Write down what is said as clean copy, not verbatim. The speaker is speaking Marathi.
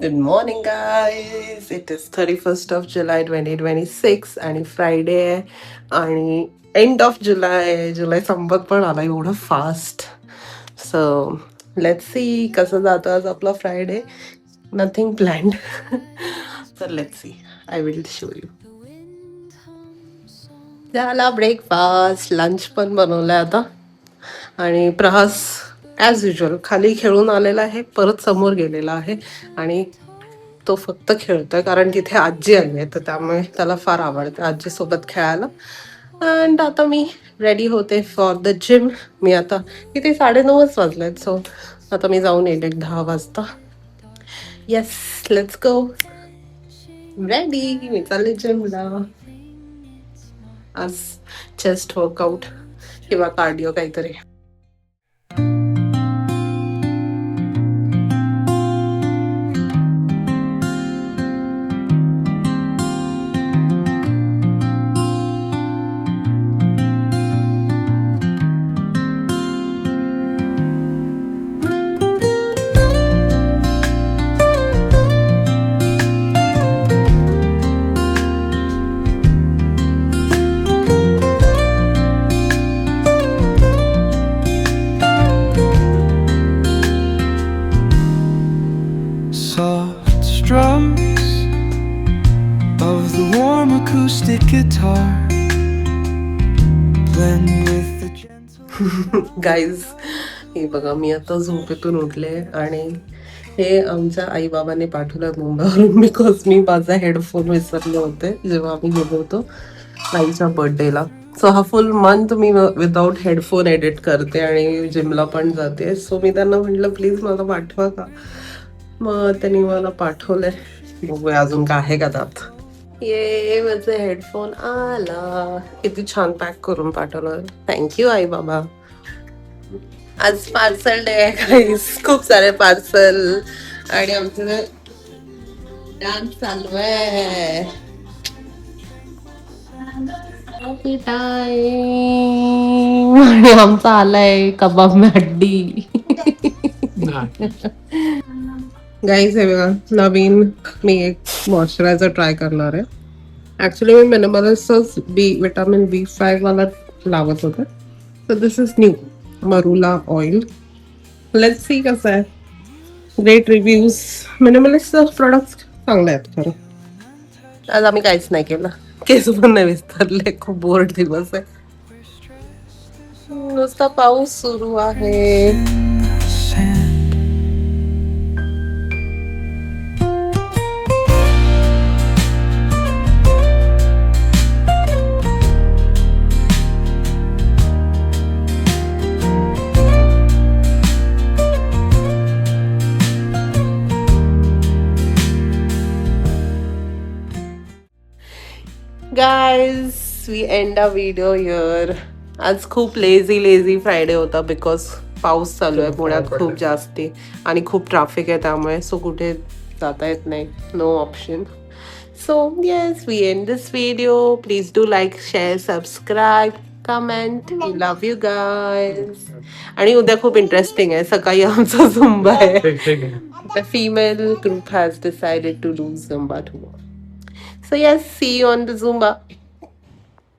Good morning, guys. It is 31st of July 2026 आणि फ्रायडे आहे आणि एंड ऑफ जुलै. जुलै संपत पण आला एवढं फास्ट. सो लेट्स सी कसं जातो आज आपला फ्रायडे. Nothing planned. तर let's see. I will show you. झाला ब्रेकफास्ट, लंच पण बनवलाय आता. आणि प्रहास ॲज युजल खाली खेळून आलेला आहे, परत समोर गेलेला आहे आणि तो फक्त खेळतोय कारण तिथे आजी आली आहे, तर त्यामुळे त्याला फार आवडतं आजीसोबत खेळायला. अँड आता मी रेडी होते फॉर द जिम. मी आता इथे 9:30 वाजलेत, सो आता मी जाऊन येईल एक 10 वाजता. Yes, let's go. रेडी, मी चालले जिमला. आज चेस्ट वर्कआउट किंवा कार्डिओ काहीतरी. Soft strums of the warm acoustic guitar blend with the gentle. Guys, हे बघा मी आता झोपेतून उठले आणि हे आमच्या आई बाबांनी पाठवलं मुंबईवरून, बिकॉज मी माझा हेडफोन विसरले होते जेव्हा आम्ही गेलो होतो आईच्या बर्थडेला. सो हा फुल मंथ मी विदाऊट हेडफोन एडिट करते आणि जिमला पण जाते. सो मी त्यांना म्हटलं प्लीज मला पाठवा का. मग त्यांनी मला पाठवलंय. बघूया अजून काय आहे का त्यात. ये माझे हेडफोन आला. किती छान पॅक करून पाठवलं. थँक्यू आई बाबा. आज पार्सल डे आहे गाईस. खूप सारे पार्सल आणि आमचं डान्स चालू आहे. टाइम आणि आमचा आलाय कबाब में हड्डी. गाईज हे बघा, नवीन मी एक मॉइश्चरायझर ट्राय करणार आहे. ऍक्च्युली मी मिनिमलिस्टच विटामिन B5 वाला लावत होते. So this is new marula oil. Let's see कसं आहे. Great reviews. मिनिमलिस्टचं प्रोडक्ट चांगले आहेत खरं. आज आम्ही काहीच नाही केलं, केस पण नाही विस्तारले. खूप बोर्ड दिवस आहे. नुसता पाऊस सुरू आहे. Guys, we end a video here. आज खूप लेझी फ्रायडे होता बिकॉज पाऊस चालू आहे पुण्यात खूप जास्ती आणि खूप ट्रॅफिक आहे, त्यामुळे सो कुठे जाता येत नाही. No option. So yes, we end this video. Please do like, share, subscribe, comment. We love you guys. आणि उद्या खूप इंटरेस्टिंग आहे. सकाळी आमचा झुंबा आहे. The female group has decided to do Zumba tomorrow. So yes, see you on the Zumba.